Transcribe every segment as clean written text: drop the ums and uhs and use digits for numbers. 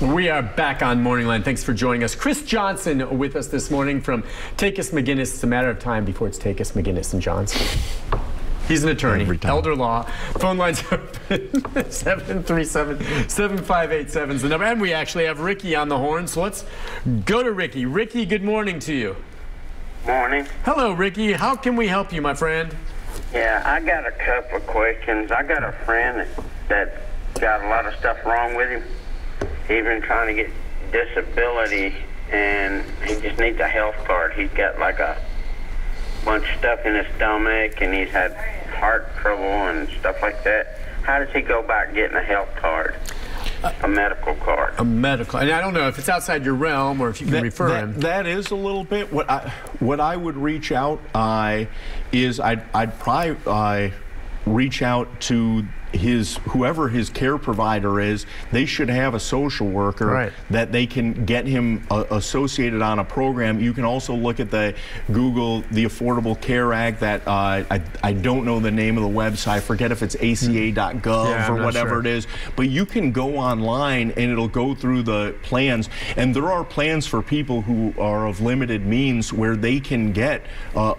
We are back on Morning Line. Thanks for joining us. Chris Johnson with us this morning from Tacas McGinnis. It's a matter of time before it's Tacas McGinnis and Johnson. He's an attorney, elder law. Phone lines open 737-7587 is the number. And we actually have Ricky on the horn, so let's go to Ricky. Ricky, good morning to you. Morning. Hello, Ricky. How can we help you, my friend? Yeah, I got a couple of questions. I got a friend that got a lot of stuff wrong with him. He's been trying to get disability, and he just needs a health card. He's got like a bunch of stuff in his stomach, and he's had heart trouble and stuff like that. How does he go about getting a health card? A medical card. A medical, and I don't know if it's outside your realm or if you can refer him. That is a little bit. What I would reach out is I'd probably reach out to whoever his care provider is. They should have a social worker that they can get him associated on a program. You can also look at the Affordable Care Act that I don't know the name of the website. I forget if it's ACA.gov or whatever it is, but you can go online and it'll go through the plans, and there are plans for people who are of limited means where they can get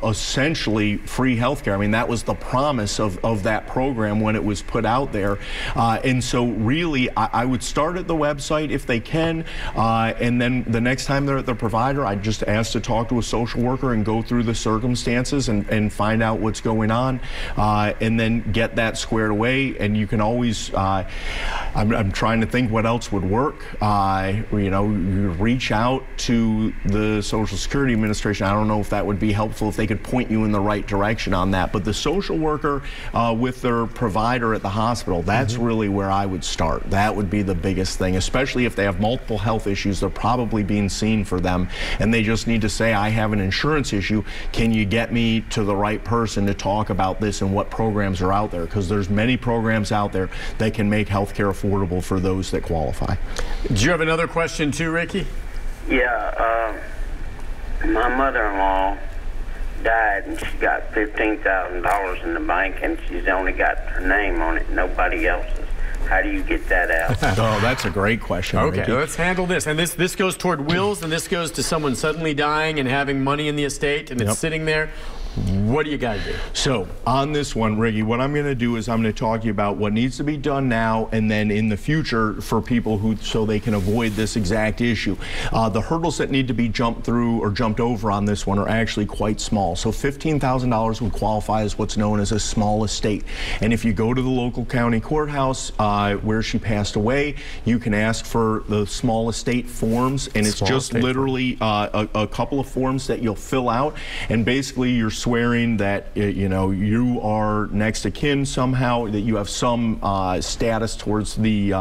essentially free health care. I mean, that was the promise of that program when it was put out there, and so really I would start at the website if they can, and then the next time they're at the provider, I'd just ask to talk to a social worker and go through the circumstances and find out what's going on, and then get that squared away. And you can always I'm trying to think what else would work. You know, you reach out to the Social Security Administration. I don't know if that would be helpful, if they could point you in the right direction on that, but the social worker with their provider at the hospital, that's really where I would start. That would be the biggest thing, especially if they have multiple health issues. They're probably being seen for them, and they just need to say, I have an insurance issue. Can you get me to the right person to talk about this and what programs are out there? Because there's many programs out there that can make health care affordable for those that qualify. Do you have another question too, Ricky? Yeah, my mother-in-law died, and she got $15,000 in the bank, and she's only got her name on it, nobody else's. How do you get that out? Oh, that's a great question. Okay, Ricky. Let's handle this. And this goes toward wills, and this goes to someone suddenly dying and having money in the estate, and it's sitting there. What do you got to do? So on this one, Ricky, what I'm going to do is I'm going to talk to you about what needs to be done now and then in the future for people so they can avoid this exact issue. The hurdles that need to be jumped through or jumped over on this one are actually quite small. So $15,000 would qualify as what's known as a small estate. And if you go to the local county courthouse where she passed away, you can ask for the small estate forms, and it's just literally a couple of forms that you'll fill out, and basically you're swearing that you know, you are next of kin somehow, that you have some status towards the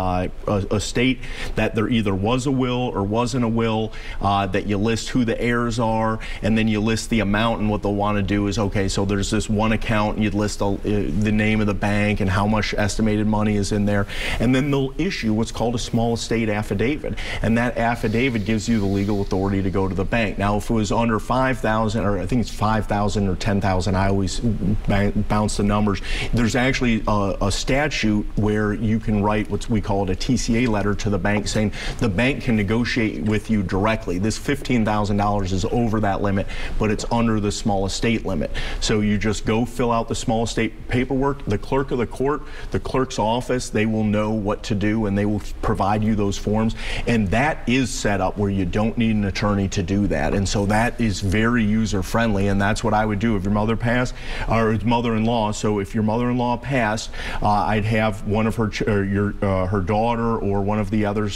estate, that there either was a will or wasn't a will, that you list who the heirs are, and then you list the amount. And what they'll want to do is, okay, so there's this one account, and you'd list the name of the bank and how much estimated money is in there, and then they'll issue what's called a small estate affidavit, and that affidavit gives you the legal authority to go to the bank. Now, if it was under 5,000, or I think it's 5,000 or 10,000, I always bounce the numbers. There's actually a statute where you can write what we call a Tca letter to the bank, saying the bank can negotiate with you directly. This $15,000 is over that limit, but it's under the small estate limit. So you just go fill out the small estate paperwork. The clerk of the court, the clerk's office, they will know what to do, and they will provide you those forms. And that is set up where you don't need an attorney to do that. And so that is very user friendly, and that's what I would do if your mother passed, or mother-in-law. So if your mother-in-law passed, I'd have one of her her daughter or one of the other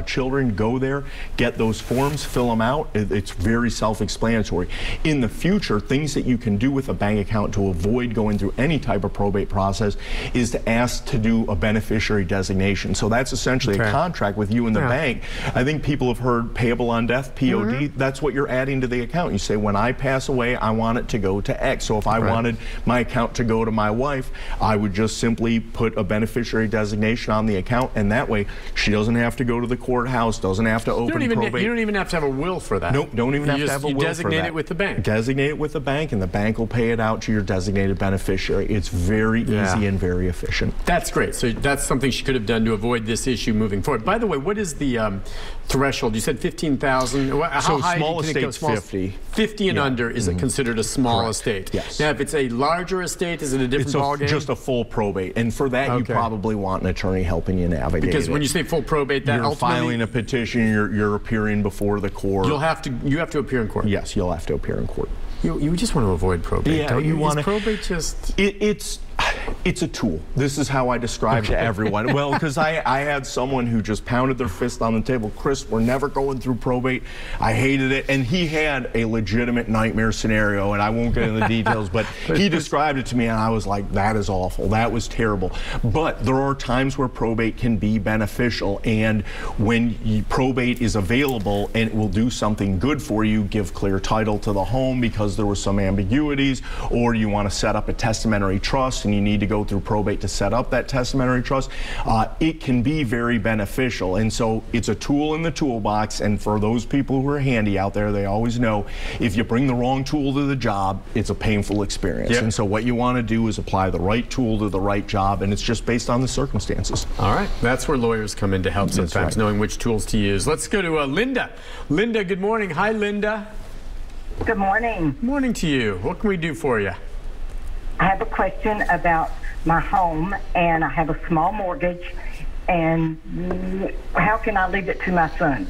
children go there, get those forms, fill them out. It's very self-explanatory. In the future, things that you can do with a bank account to avoid going through any type of probate process is to ask to do a beneficiary designation. So that's essentially a contract with you and the bank. I think people have heard payable on death, POD. That's what you're adding to the account. You say, when I pass away, I want it to go go to X. So if I wanted my account to go to my wife, I would just simply put a beneficiary designation on the account, and that way she doesn't have to go to the courthouse, doesn't have to open probate. You don't even have to have a will for that. Nope, don't even have to have a will for that. You designate it with the bank. Designate it with the bank, and the bank will pay it out to your designated beneficiary. It's very easy and very efficient. That's great. So that's something she could have done to avoid this issue moving forward. By the way, what is the threshold? You said 15,000. How so high small can it go? estate's 50. 50 and under is it considered a small estate? Yes. Now, if it's a larger estate, is it a different ballgame? It's just a full probate, and for that you probably want an attorney helping you navigate because when you say full probate, that you're filing a petition, you're appearing before the court. You have to appear in court. Yes, you'll have to appear in court. You just want to avoid probate, don't you? Is probate just... It's a tool. This is how I describe to everyone. Well, because I had someone who just pounded their fist on the table. Chris, we're never going through probate. I hated it. And he had a legitimate nightmare scenario, and I won't get into the details, but he described it to me, and I was like, that is awful. That was terrible. But there are times where probate can be beneficial, and when probate is available and it will do something good for you, give clear title to the home because there were some ambiguities, or you want to set up a testamentary trust and you need to go through probate to set up that testamentary trust, it can be very beneficial. And so it's a tool in the toolbox, and for those people who are handy out there, they always know if you bring the wrong tool to the job, it's a painful experience. And so what you want to do is apply the right tool to the right job, and it's just based on the circumstances. All right. That's where lawyers come in to help sometimes, knowing which tools to use. Let's go to Linda. Linda, good morning. Hi, Linda. Good morning. Morning to you. What can we do for you? I have a question about my home, and I have a small mortgage, and how can I leave it to my son?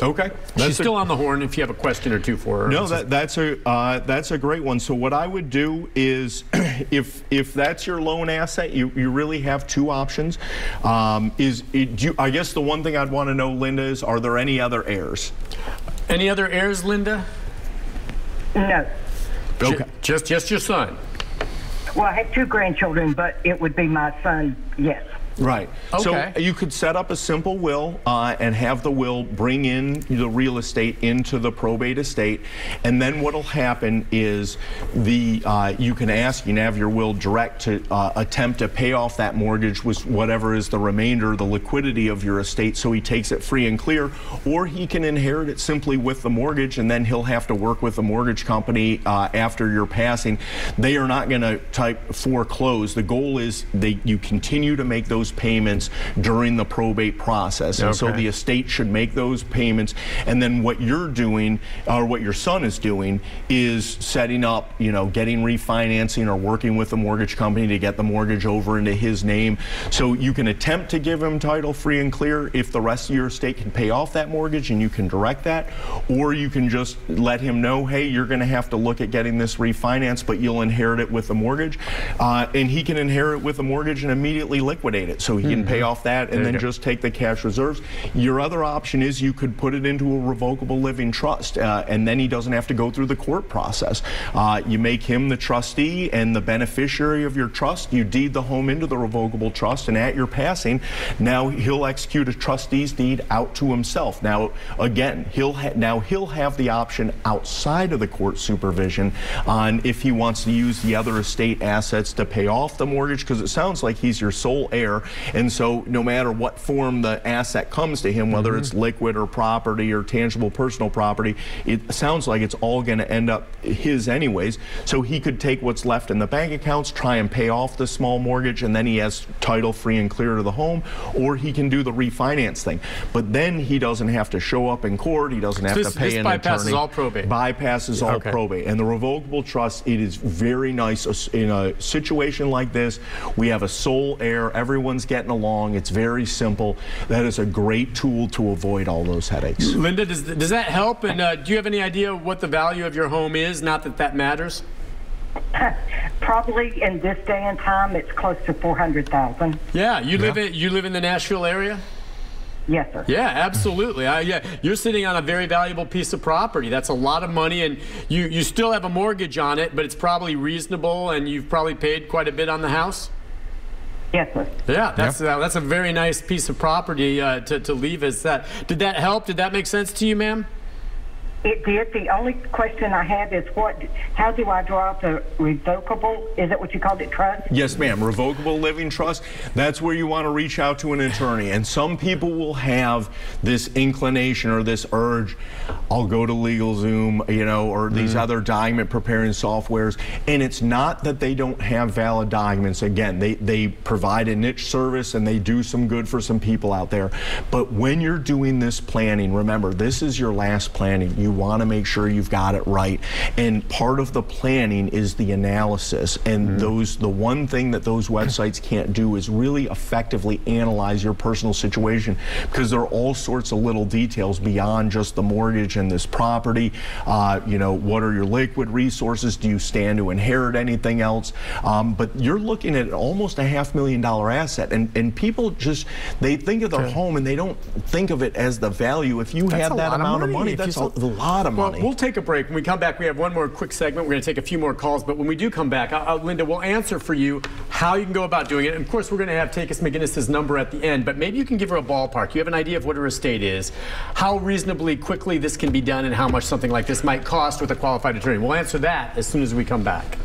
Okay. She's still on the horn if you have a question or two for her. No, that's a great one. So what I would do is, if that's your loan asset, you really have two options. I guess the one thing I'd want to know, Linda, is are there any other heirs? Any other heirs, Linda? No. Okay. Just your son? Well, I have two grandchildren, but it would be my son, yes. Right. Okay. So you could set up a simple will and have the will bring in the real estate into the probate estate, and then what'll happen is you can have your will direct to attempt to pay off that mortgage with whatever is the remainder, the liquidity of your estate, so he takes it free and clear, or he can inherit it simply with the mortgage, and then he'll have to work with the mortgage company after your passing. They are not going to type foreclose. The goal is you continue to make those payments during the probate process, and so the estate should make those payments, and then what you're doing, or what your son is doing, is setting up, getting refinancing or working with the mortgage company to get the mortgage over into his name. So you can attempt to give him title free and clear if the rest of your estate can pay off that mortgage, and you can direct that, or you can just let him know, hey, you're going to have to look at getting this refinanced, but you'll inherit it with the mortgage, and he can inherit it with the mortgage and immediately liquidate it. So he can pay off that and then just take the cash reserves. Your other option is you could put it into a revocable living trust, and then he doesn't have to go through the court process. You make him the trustee and the beneficiary of your trust. You deed the home into the revocable trust, and at your passing, now he'll execute a trustee's deed out to himself. Now, again, he'll have the option outside of the court supervision on if he wants to use the other estate assets to pay off the mortgage, because it sounds like he's your sole heir. And so no matter what form the asset comes to him, whether it's liquid or property or tangible personal property, it sounds like it's all going to end up his anyways. So he could take what's left in the bank accounts, try and pay off the small mortgage, and then he has title free and clear to the home, or he can do the refinance thing. But then he doesn't have to show up in court. He doesn't have to pay an attorney. This bypasses all probate. Bypasses all probate. And the revocable trust, it is very nice. In a situation like this, we have a sole heir. Everyone's getting along. It's very simple. That is a great tool to avoid all those headaches. Linda, does that help? And do you have any idea what the value of your home is? Not that that matters. Probably in this day and time, it's close to $400,000. Yeah, you live in the Nashville area. Yes, sir. Yeah, absolutely. Yeah, you're sitting on a very valuable piece of property. That's a lot of money, and you still have a mortgage on it, but it's probably reasonable, and you've probably paid quite a bit on the house. Yes, sir. Yeah, that's a very nice piece of property to leave as that. Did that help? Did that make sense to you, ma'am? It did. The only question I have is how do I draw up a revocable? Is that what you called it, trust? Yes, ma'am. Revocable living trust. That's where you want to reach out to an attorney. And some people will have this inclination or this urge, I'll go to LegalZoom, you know, or these other document preparing softwares. And it's not that they don't have valid documents. Again, they provide a niche service and they do some good for some people out there. But when you're doing this planning, remember, this is your last planning. You want to make sure you've got it right. And part of the planning is the analysis. And the one thing that those websites can't do is really effectively analyze your personal situation, because there are all sorts of little details beyond just the mortgage and this property. You know, what are your liquid resources? Do you stand to inherit anything else? But you're looking at almost a $500,000 asset. And people just, they think of their home and they don't think of it as the value. If you have that amount of money, that's a lot of money. Well, we'll take a break. When we come back, we have one more quick segment. We're going to take a few more calls, but when we do come back, Linda, we'll answer for you how you can go about doing it. And of course, we're going to have Takacs McGinnis's number at the end, but maybe you can give her a ballpark. You have an idea of what her estate is, how reasonably quickly this can be done, and how much something like this might cost with a qualified attorney. We'll answer that as soon as we come back.